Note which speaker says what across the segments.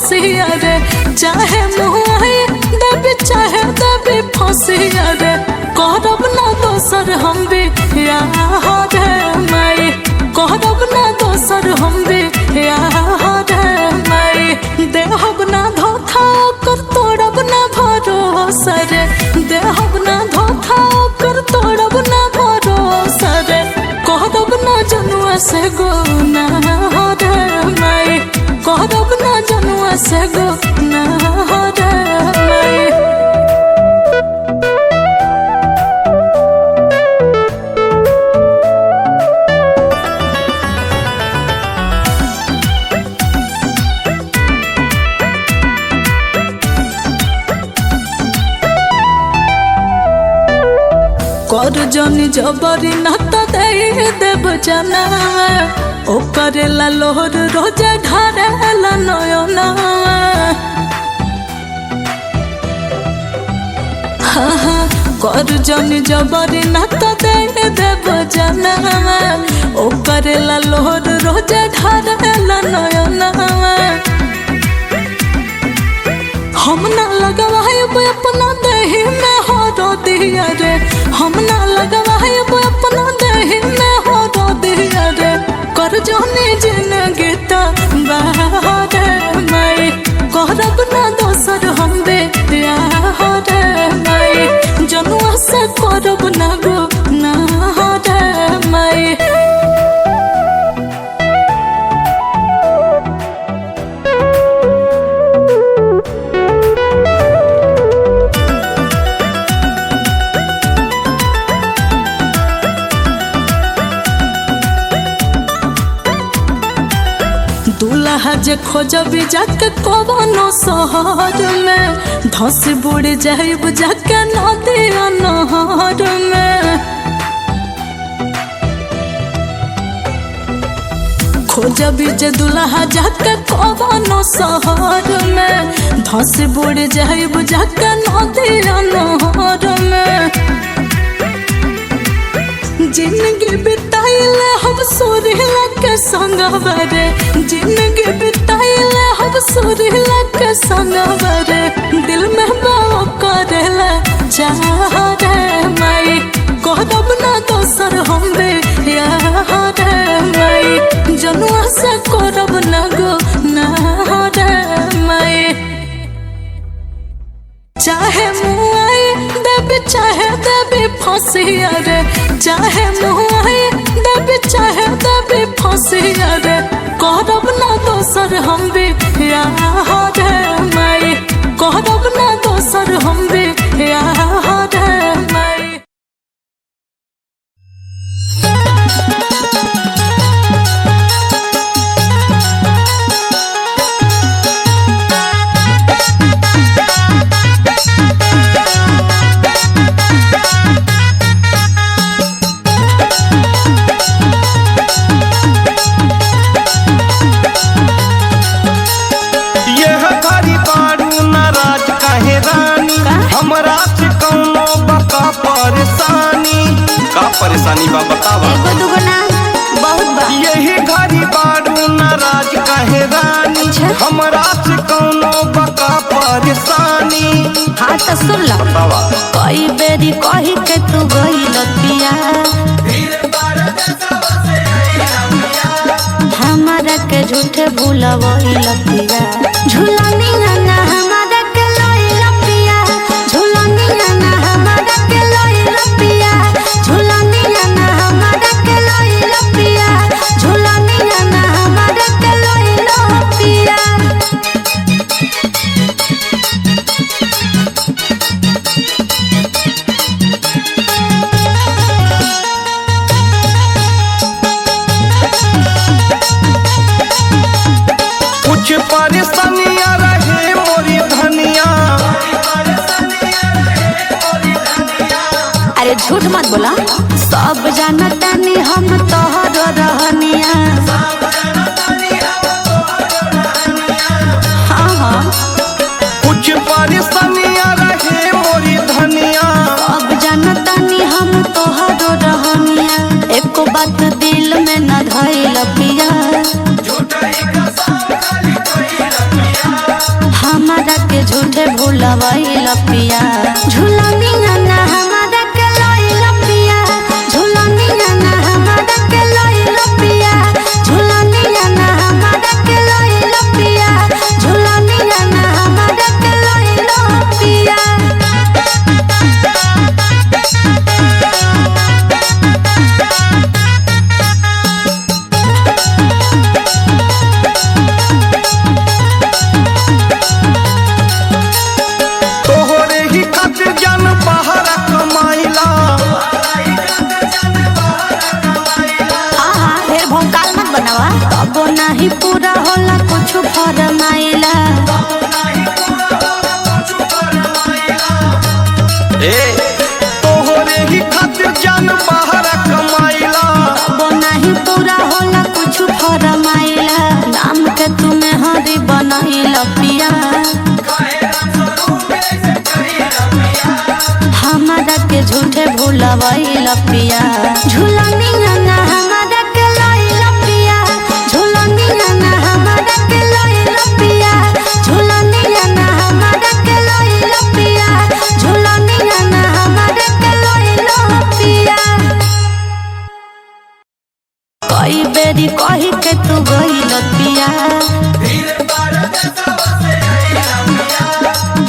Speaker 1: फसिया रे चाहे मुहाई दबी चाहे दबी फसिया रे करब ना दोसर हम भी यार माई करब ना दोसर हम भी यार माई देहब ना धोखा कर तोड़ब ना भरोसा रे देहब ना धोखा कर तोड़ब ना भरोसा रे कहब ना जनुआ से गुना माई कहब ना जनुआ से गुना माई। कर जनी जबरी नाता दे देव जना ओ करेला लोहर रोजा ढारेला नयना कर जनी जबरी नाता दे देव जना ओ करेला लोहर रोजा ढारेला नयना हम ना लगवाइब अपना देही में हो दिया रे हम ना लगवाइब अपना देही में हो दिया रे कर जोनी जिंदगी बाहर माई करब ना दोसर हम बे यार माई जनुआ से करब ना गो ना माई। दूल्हा जे खोजबी जाके कवनो शहर में धस बुड़ जाइब जाके नदी नहर में खोजबी जे दूल्हा जाके कवनो शहर में धस बुड़ जाइब जाके नदी नहर में जिंदगी बिताइले हम सुरीला के संग बरे जिंदगी बिताइले हम सुरीला के संग बरे दिल में बाओ करेला चाह माई कहब ना दोसर हम बे यार माई जनुआ से करब ना गो ना माई चाहे मुआई दबी चाहे दबी फसिया रे चाहे मुआई दबी चाहे दबी फसिया रे करब ना दोसर हम भी यार माई करब ना दोसर हम भी यार माई।
Speaker 2: परेशानी बा बतावा
Speaker 3: एगो दुगो ना बहुत बा
Speaker 2: यही घड़ी बारू नाराज काहे रानी हमरा से कौनो बका परेशानी
Speaker 3: हाँ तो सुन लो
Speaker 2: बतावा
Speaker 3: कई बेरी कही के तू गई लतिया हमारा के झूठे भूलवई लतिया झूलनी ना हमारा के लोई लतिया झूलनी ना हमारा के लोई लतिया झूलनी ना हमारा के लोई लतिया झूलनी ना हमारा के लोई लतिया।
Speaker 2: कुछ परेशानियां रहे मोरी धनिया
Speaker 3: अरे झूठ मत बोला सब जानता नहीं हम तोहर रहनिया हाँ हाँ
Speaker 2: कुछ परेशानियां रहे मोरी धनिया
Speaker 3: सब जानता नहीं हम तोहर रहनिया एको बात दिल में न धइल पिया झूठे भूलवैल पिया झूलनिया ना हमारा के लइल पिया झूलनिया ना हमारा के लइल पिया झूलनिया ना हमारा के लइल पिया झूलनिया ना हमारा के लइल पिया।
Speaker 2: तोहरे ही खातिर जान बाहर कमाइला
Speaker 3: ढेर भौकाल मत बनावा तब नहीं पूरा होला कुछ फरमाइला।
Speaker 2: तोहरे ही खातिर जान बाहर कमाइला
Speaker 3: तब नहीं पूरा होला कुछ फरमाइला नाम के तुम्हें हरी बनाइला पिया हमारा के झूठे भूलवैल पिया झूलनिया ना हमारा के लइल पिया झूलनिया ना हमारा के लइल पिया झूलनिया ना हमारा के लइल पिया झूलनिया ना हमारा के लइल पिया। कई बेरी कही के तू गइल पिया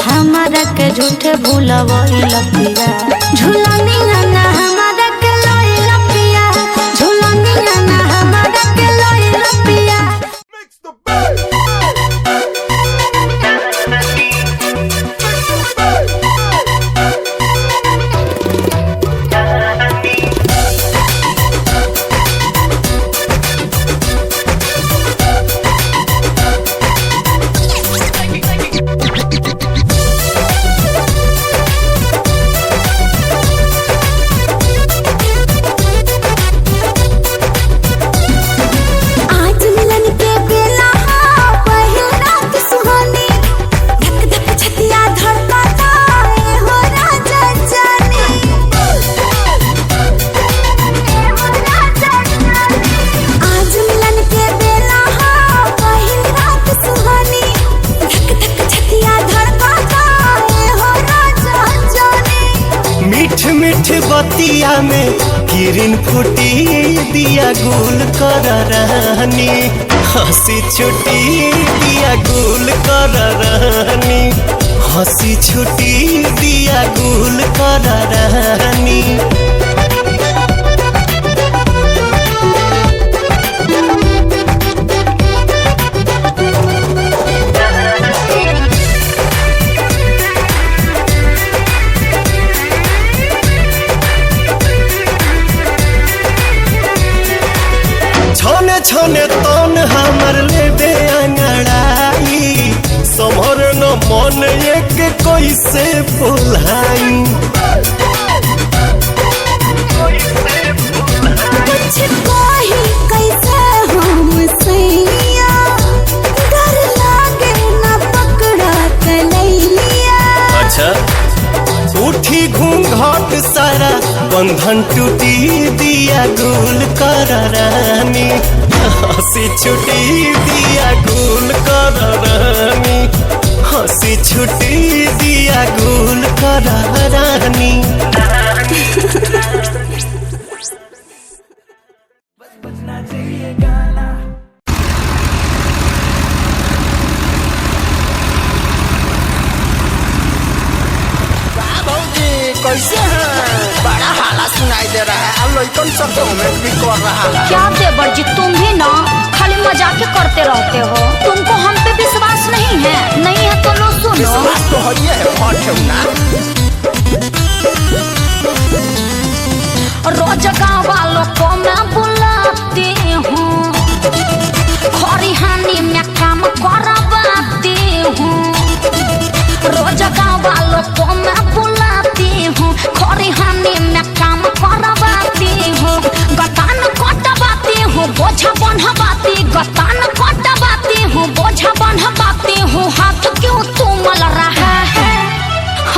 Speaker 3: हमारा के झूठे भूलवैल पिया झूलनिया ना हमारा के लइल पिया झूलनिया ना हमारा के लइल पिया। आज मिलन के बेला पहिल रात सुहानी धक धक छतिया धड़कता हो राजा जाने आज मिलन के बेला पहिल रात सुहानी धक धक छतिया धड़कता हो राजा जाने।
Speaker 2: मीठ मीठ बतिया में किरण फूटी दिया गुल कर रानी हंसी छुटी दिया गुल कर रानी हंसी छुटी दिया गुल कर रानी। छने छने तन हमर लेबे अंगड़ाई समर न मन एक कैसे भुलाई
Speaker 3: कुछ कही कैसे हम सैया डर लागे न पकड़ा कलैया।
Speaker 2: अच्छा उठी घूंघट सारा बंधन टूटी दिया गुल कर रानी हंसी छुटी दिया गुल कर रानी हंसी छुटी दिया गुल कर रानी।
Speaker 4: कैसे हैं? बड़ा हाला सुनाई दे रहा है अब लड़कन सब कमेंट भी कर रहा है।
Speaker 5: क्या देवर जी तुम भी ना खाली मजाक करते रहते हो तुमको हम पे विश्वास नहीं है नहीं है तो लो सुनो
Speaker 4: विश्वास तो है ना
Speaker 5: रोज गाँव वालों को मैं बुलाती हूँ खरिहानी में काम करवाती हूँ रोज गाँव वालों को मैं बुलाती हूँ खरिहानी में काम करवाती हूँ गतान कटवाती हूँ बोझा बन्हवाती गतान कटवाती हूँ बोझा बन्हवाती हूँ हाथ क्यों तुमल रहा है।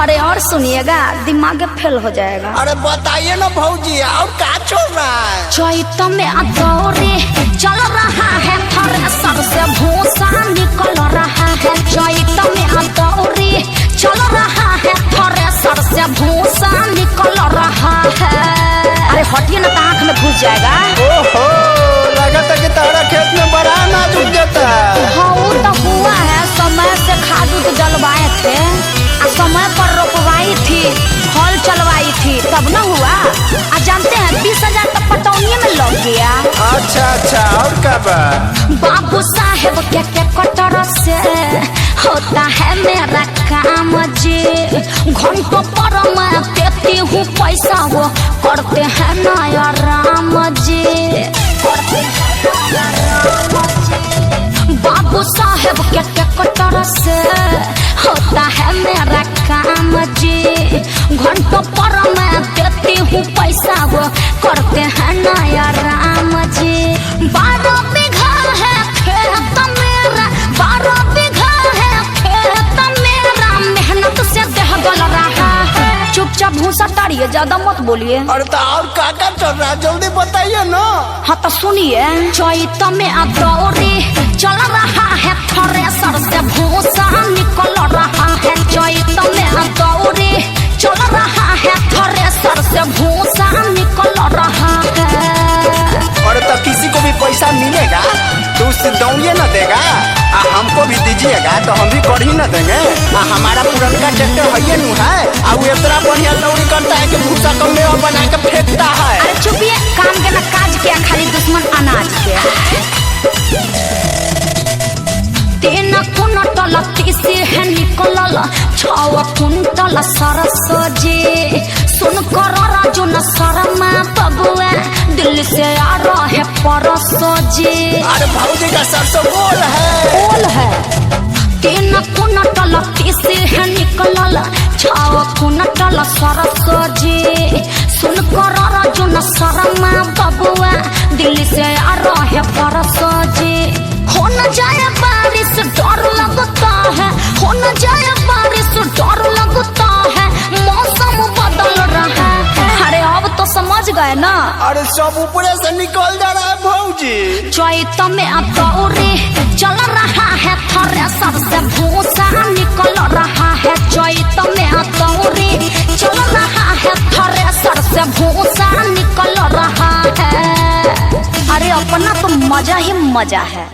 Speaker 5: अरे और सुनिएगा दिमाग फेल हो जाएगा।
Speaker 4: अरे बताइए ना भौजी और क्या चल रहा है।
Speaker 5: चैत में दौरे चल रहा है थ्रेसर से भूसा निकल रहा है चैत में दौरे चल रहा है थ्रेसर से भूसा निकल रहा है। अरे हटिए ना, आँख में घुस जाएगा।
Speaker 4: ओहो, लगता है कि तारा खेत में बड़ा अनाज उग जाता है।
Speaker 5: हाँ वो तो हुआ है, समय से खाद उद डलवाए थे, समय पर रोपवाई थी, हल चलवाई थी, तब न हुआ। जानते हैं 20,000 तक पटौनी में लग गया।
Speaker 4: अच्छा, और कब?
Speaker 5: बाबू साहेब के कटर से होता है मेरा काम जी। घंटों पर मैं देती हूँ पैसा, वो करते हैं नया राम जी। बाबू साहेब के कटर से होता है मेरा काम जी। घंटों पर मैं देती हूँ पैसा, वो करते हैं नया राम जी। 12 बीघा है खेत मेरा, 12 बीघा है खेत मेरा, मेहनत से देह गल रहा है। चुपचाप भूसा ताड़िए, ज्यादा मत बोलिए।
Speaker 4: अरे तो और क्या चल रहा है, जल्दी बताइए ना।
Speaker 5: हाँ तो सुनिए, चैत में दौरी चल रहा है थ्रेसर से भूसा निकल रहा है। चैत में दौरी चल रहा है थ्रेसर से भूसा निकल रहा है।
Speaker 4: और तो किसी को भी पैसा मिलेगा तो उससे दौड़िए ना देगा, हमको भी दीजिएगा तो हम भी कर ही ना देंगे। हमारा पुरनका ट्रैक्टर है नु है, और इतना बढ़िया दौड़ी करता है कि भूसा को मेवा बना के फेंकता है।
Speaker 5: अरे चुपिए, काम के ना काज के, खाली दुश्मन अनाज के। 3 कुंटल तीसी है निकलल, 6 कुंटल सरसों जी। सुन कर राजू न शर्मा बबुआ, दिल्ली से आ रहे परसों जी।
Speaker 4: अरे भाऊजी का सरसों गोल है।
Speaker 5: 3 कुंटल तीसी है निकलल, 6 कुंटल सरसों जी। सुन कर राजू न शर्मा बबुआ, दिल्ली से आ रहे परसों जी। हो न जाए बारिश डर लगता है, हो न जाए बारिश डर लगता है, मौसम बदल रहा है। अरे अब तो समझ गए ना।
Speaker 4: अरे सब ऊपर से निकल जा रहा है भाऊजी।
Speaker 5: चैत में दौरी चल रहा है थ्रेसर से भूसा निकल रहा है। चैत में दौरी चल रहा है थ्रेसर से भूसा निकल रहा है। अरे अपना तो मजा ही मजा है।